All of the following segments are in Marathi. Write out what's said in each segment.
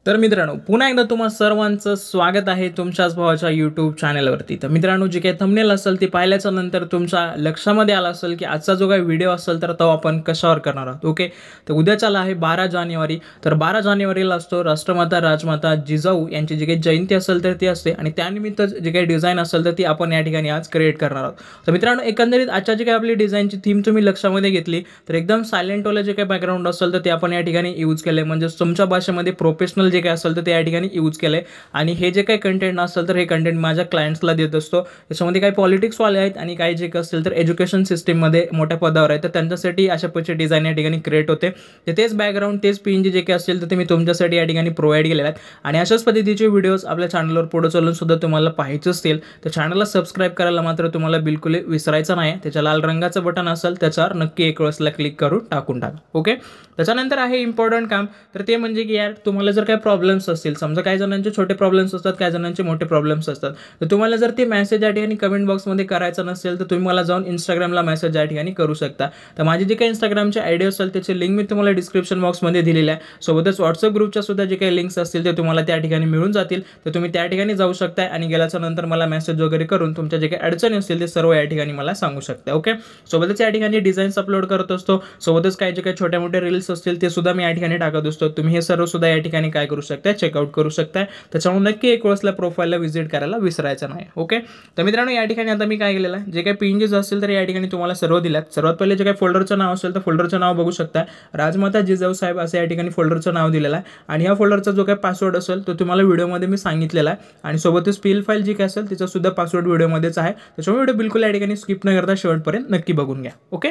तर मित्रांनो, पुन्हा एकदा तुम्हा सर्वांचं स्वागत आहे तुमच्याच भावाच्या यूट्यूब चॅनलवरती। तर मित्रांनो, जी काही थंबनेल असेल ती पाहिल्याच्या नंतर तुमच्या लक्षामध्ये आलं असेल की आजचा जो काही व्हिडिओ असेल तर तो आपण कशावर करणार आहोत। ओके, तर उद्याच्याला आहे 12 जानेवारी। तर 12 जानेवारीला असतो राष्ट्रमाता राजमाता जिजाऊ यांची जी काही जयंती असेल तर ती असते आणि त्यानिमित्त जी काही डिझाईन असेल तर ती आपण या ठिकाणी आज क्रिएट करणार आहोत। तर मित्रांनो, एकंदरीत आजच्या जी काही आपली डिझाईनची थीम तुम्ही लक्षामध्ये घेतली तर एकदम सायलेंट वाला जे काही बॅकग्राऊंड असेल तर ते आपण या ठिकाणी यूज केले, म्हणजे तुमच्या भाषेमध्ये प्रोफेशनल जे काही असेल तर ते या ठिकाणी यूज केले। आणि हे जे काही कंटेंट असेल तर हे कंटेंट माझ्या क्लायंट्सला देत असतो। त्याच्यामध्ये काही पॉलिटिक्सवाले आहेत आणि काही जे असतील तर एज्युकेशन सिस्टममध्ये मोठ्या पदावर आहेत, तर त्यांच्यासाठी अशा प्रकारचे डिझाईन या ठिकाणी क्रिएट होते। तर तेच बॅकग्राऊंड तेच पीएनजी जे काही असेल तर ते मी तुमच्यासाठी या ठिकाणी प्रोव्हाइड केलेले आहेत। आणि अशाच पद्धतीचे व्हिडिओज आपल्या चॅनलवर पुढे चालून सुद्धा तुम्हाला पाहायचे असतील तर चॅनलला सबस्क्राईब करायला मात्र तुम्हाला बिलकुल विसरायचं नाही। त्याच्या लाल रंगाचं बटन असेल त्याच्यावर नक्की एक वेळेसला क्लिक करून टाकून टाका। ओके, त्याच्यानंतर आहे इम्पॉर्टंट काम, तर ते म्हणजे की यार तुम्हाला जर काही प्रॉब्लेम्स असतील, समजा काही जणांचे छोटे प्रॉब्लेम्स असतात, काही जणांचे मोठे प्रॉब्लेम्स असतात, तर तुम्हाला जर ते मेसेज या ठिकाणी कमेंट बॉक्समध्ये करायचं नसेल तर तुम्ही मला जाऊन इंस्टाग्रामला मेसेज या ठिकाणी करू शकता। तर माझी जे काही इंस्टाग्रामचे आयडी असेल त्याची लिंक मी तुम्हाला डिस्क्रिप्शन बॉक्समध्ये दिलेली आहे। सोबतच व्हॉट्सअप ग्रुपच्या सुद्धा जे काही लिंक्स असतील ते तुम्हाला त्या ठिकाणी मिळून जातील, तर तुम्ही त्या ठिकाणी जाऊ शकता आणि गेल्याच्या नंतर मला मेसेज वगैरे करून तुमच्या जे काही अडचणी असतील ते सर्व या ठिकाणी मला सांगू शकता। ओके, सोबतच या ठिकाणी डिझाईन्स अपलोड करत असतो, सोबतच काही जे काही छोटे मोठे रील्स असतील ते सुद्धा मी या ठिकाणी टाकत असतो। तुम्ही हे सर्व सुद्धा या ठिकाणी काय करू शकता, चेकआउट करू शकता। त्याच्यामुळे नक्की एक वेळेसला प्रोफाईलला व्हिजिट करायला विसरायचं नाही। ओके, तर मित्रांनो, या ठिकाणी आता मी काय केलेलं आहे, जे काही पीएनजीज असतील तर या ठिकाणी तुम्हाला सर्व दिल्यात। सर्वात पहिले जे काही फोल्डरचं नाव असेल तर फोल्डरचं नाव बघू शकता, राजमाता जिजाऊ साहेब असं या ठिकाणी फोल्डरचं नाव दिलेलं आहे। आणि ह्या फोल्डरचा जो काही पासवर्ड असेल तो तुम्हाला व्हिडिओमध्ये मी सांगितलेला आहे आणि सोबतच पीएल फाईल जी काय असेल त्याचा सुद्धा पासवर्ड व्हिडिओमध्येच आहे। त्याच्यामुळे व्हिडिओ बिलकुल या ठिकाणी स्किप न करता शेवटपर्यंत नक्की बघून घ्या। ओके,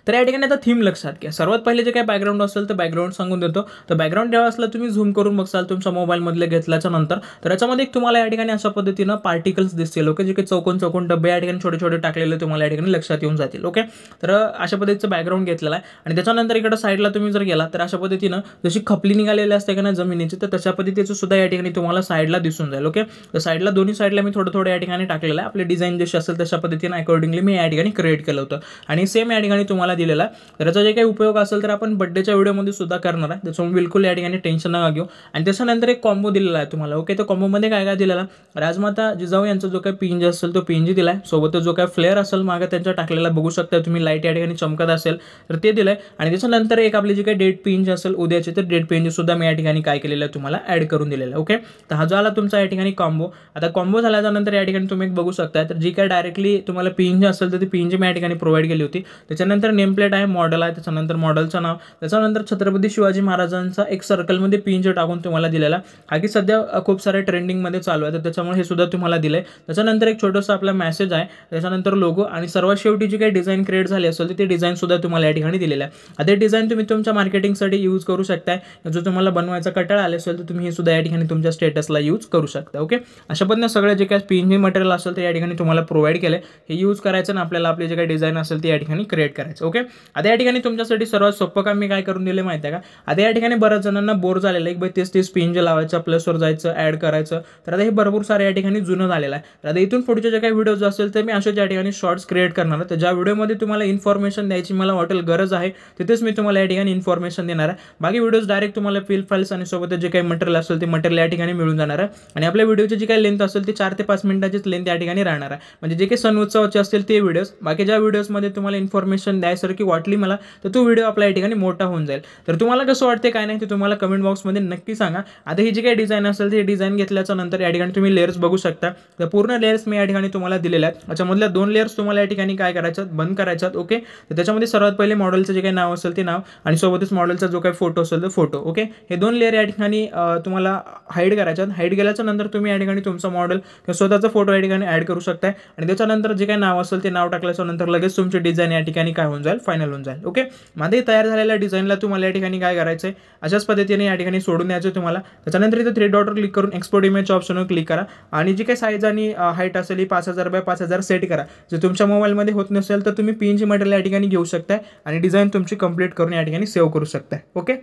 तर या ठिकाणी आता थीम लक्षात घ्या। सर्वात पहिले जे काही बॅकग्राऊंड असेल तर बॅकग्राऊंड सांगून देतो। तर बॅकग्राऊंड जेव्हा असला तुम्ही झूम करून बघसाल तुमच्या मोबाईलमधले घेतल्याच्या नंतर, तर याच्यामध्ये तुम्हाला या ठिकाणी अशा पद्धतीनं पार्टिकल्स दिसतील। ओके, जे काही चौकोन चौकोन डब्बे या ठिकाणी छोटे छोटे टाकलेले तुम्हाला या ठिकाणी लक्षात येऊन जातील। ओके, तर अशा पद्धतीचं बॅकग्राऊंड घेतलेला आहे आणि त्याच्यानंतर इकडे साईडला तुम्ही जर गेला तर अशा पद्धतीनं जशी खपली निघालेली असते का ना जमिनीची, तर तशा पद्धतीचं सुद्धा या ठिकाणी तुम्हाला साईडला दिसून जाईल। ओके, तर साईडला दोन्ही साईडला मी थोडं थोडं या ठिकाणी टाकलेलं आहे। आपले डिझाईन जशी असेल तशा पद्धतीने अकॉर्डिंगली मी या ठिकाणी क्रिएट केलं होतं आणि सेम या ठिकाणी तुम्हाला दिलेला आहे। जे काही उपयोग असेल तर आपण बर्थडेच्या व्हिडिओमध्ये सुद्धा करणार आहे, त्याच्यामुळे बिलकुल या ठिकाणी टेन्शन नका घेऊ। आणि त्याच्यानंतर एक कॉम्बो दिलेला आहे तुम्हाला। ओके, तर कॉम्बोमध्ये काय काय दिलेला, राजमाता जिजाऊ यांचा जो काही पीएनजी असेल तो पीएनजी दिलाय, सोबतच जो काही फ्लेअर असेल मागे त्यांच्या टाकलेला बघू शकता तुम्ही, लाईट या ठिकाणी चमकत असेल तर ते दिलंय। आणि त्याच्यानंतर एक आपली जी काही डेट पीएनजी असेल उद्याची, तर डेट पीएनजी सुद्धा मी या ठिकाणी काय केलेलं आहे तुम्हाला ऍड करून दिलेलं आहे। ओके, तर हा झाला तुमचा या ठिकाणी कॉम्बो। आता कॉम्बो झाल्यानंतर या ठिकाणी तुम्ही बघू शकता, तर जी काय डायरेक्टली तुम्हाला पीएनजी असेल तर ती पीएनजी मी या ठिकाणी प्रोव्हाइड केली होती। त्याच्यानंतर नेम प्लेट आहे, मॉडेल आहे, त्याच्यानंतर मॉडेलचं नाव, त्याच्यानंतर छत्रपती शिवाजी महाराजांचा एक सर्कलमध्ये पीएनजी टाकून तुम्हाला दिलेला, हा की सध्या खूप सारे ट्रेंडिंगमध्ये चालू आहे, तर त्याच्यामुळे हे सुद्धा तुम्हाला दिलंय। त्याच्यानंतर एक छोटंसं आपला मेसेज आहे, त्याच्यानंतर लोगो आणि सर्वात शेवटी जी काही डिझाईन क्रिएट झाली असेल तर ते डिझाईन सुद्धा तुम्हाला या ठिकाणी दिलेलं आहे। आता हे डिझाईन तुम्ही तुमच्या मार्केटिंगसाठी यूज करू शकताय, जो तुम्हाला बनवायचा कंटाळा आला असेल तर तुम्ही हे सुद्धा या ठिकाणी तुमच्या स्टेटसला यूज करू शकता। ओके, अशा पद्धतीने सगळं जे काही पीएनजी मटेरियल असेल तर या ठिकाणी तुम्हाला प्रोव्हाइड केलंय, हे यूज करायचं आणि आपल्याला आपले जे काही डिझाईन असेल ते या ठिकाणी क्रिएट करायचं। ओके, आता या ठिकाणी तुमच्यासाठी सर्वात सोपं काम मी काय करून दिले माहिती आहे का, आता या ठिकाणी बऱ्याच जणांना बोर झालेलं आहे, एक 30 पीएनजी लावायचं, प्लसवर जायचं, ऍड करायचं, तर आता हे भरपूर सारे या ठिकाणी जुनं झालेलं आहे। तर आता इथून पुढचे जे काही व्हिडिओज असेल तर मी अशाच या ठिकाणी शॉर्ट्स क्रिएट करणार आहे, तर ज्या व्हिडिओमध्ये तुम्हाला इन्फॉर्मेशन द्यायची मला वाटेल गरज आहे तिथेच मी तुम्हाला या ठिकाणी इन्फॉर्मेशन देणार आहे। बाकी व्हिडिओज डायरेक्ट तुम्हाला पीएल फाइल्स आणि सोबत जे काही मटेरियल असेल ते मटेरियल या ठिकाणी मिळून जाणार आहे। आणि आपल्या व्हिडिओची जी काही लेंथ असेल ती 4 ते 5 मिनिटाचीच लेंथ या ठिकाणी राहणार आहे, म्हणजे जे काही सण उत्सवाचे असतील ते व्हिडिओज। बाकी ज्या व्हिडिओजमध्ये तुम्हाला इन्फॉर्मेशन द्यायसारखी वाटली मला तर तो व्हिडिओ आपल्या या ठिकाणी मोठा होऊन जाईल। तर तुम्हाला कसं वाटते काय नाही ते तुम्हाला कमेंट बॉक्समध्ये नक्की सांगा। आता ही जी काही डिझाईन असेल ते डिझाईन घेतल्याच्या नंतर या ठिकाणी तुम्ही लेयर्स बघू शकता, तर पूर्ण लेयर्स मी या ठिकाणी तुम्हाला दिलेल्या आहेत। त्याच्यामधल्या 2 लेयर्स तुम्हाला या ठिकाणी काय करायच्यात, बंद करायच्यात। ओके, तर त्याच्यामध्ये सर्वात पहिले मॉडेलचं जे काही नाव असेल ते नाव आणि सोबतच मॉडेलचा जो काही फोटो असेल तो फोटो। ओके, हे 2 लेयर या ठिकाणी तुम्हाला हाईड करायच्यात। हाईड केल्याच्या नंतर तुम्ही या ठिकाणी तुमचा मॉडेल किंवा स्वतःचा फोटो या ठिकाणी ऍड करू शकता आणि त्याच्यानंतर जे काही नाव असेल ते नाव टाकल्याच्या नंतर लगेच तुमची डिझाईन या ठिकाणी काय होऊन जाईल, फायनल होऊन जाईल। ओके, मध्ये तयार झालेल्या डिझाईनला तुम्हाला या ठिकाणी काय करायचं आहे, अशाच पद्धतीने या ठिकाणी सोडून द्यायचं तुम्हाला। त्याच्यानंतर इथे 3 डॉटवर क्लिक करून एक्सपोर्ट इमेजच्या ऑप्शनवर क्लिक करा आणि जी काही साईज आणि हाईट असेल ही 5000 बाय 5000 सेट करा। जर तुमच्या मोबाईलमध्ये होत नसेल तर तुम्ही पीएनजी मटेरियल या ठिकाणी घेऊ शकता आणि डिझाईन तुमची कंप्लीट करून या ठिकाणी सेव्ह करू शकता। ओके,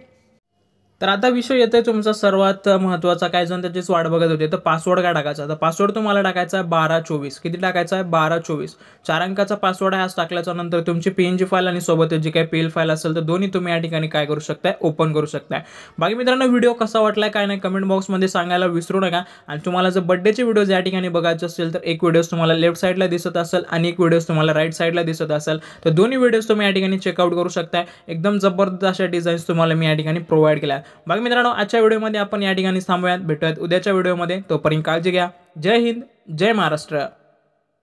तर आता विषय येतोय तुमचा सर्वात महत्त्वाचा, काय जण त्याचीच वाट बघत होते. तर पासवर्ड काय टाकायचा? तर पासवर्ड तुम्हाला टाकायचा आहे 1224. किती टाकायचा आहे? 1224. 4 अंकाचा पासवर्ड आहे. आज टाकल्याच्या नंतर तुमची PNG फाईल आणि सोबत जी काही PL फाईल असेल तर दोन्ही तुम्ही या ठिकाणी काय करू शकताय? ओपन करू शकताय. बाकी मित्रांनो, व्हिडिओ कसा वाटलाय काय नाही कमेंट बॉक्समध्ये सांगायला विसरू नका. आणि तुम्हाला जर बर्थडेचे व्हिडिओज या ठिकाणी बघायचे असेल तर एक व्हिडिओ तुम्हाला लेफ्ट साईडला दिसत असेल आणि एक व्हिडिओ तुम्हाला राईट साईडला दिसत असेल, तर दोन्ही व्हिडिओज तुम्ही या ठिकाणी चेकआउट करू शकताय. एकदम जबरदस्त अशा डिझाईन्स तुम्हाला मी या ठिकाणी प्रोव्हाइड केल्या. बाकी मित्रांनो, आजच्या व्हिडिओमध्ये आपण या ठिकाणी थांबूयात. भेटूयात उद्याच्या व्हिडिओमध्ये. तोपर्यंत काळजी घ्या. जय हिंद, जय महाराष्ट्र.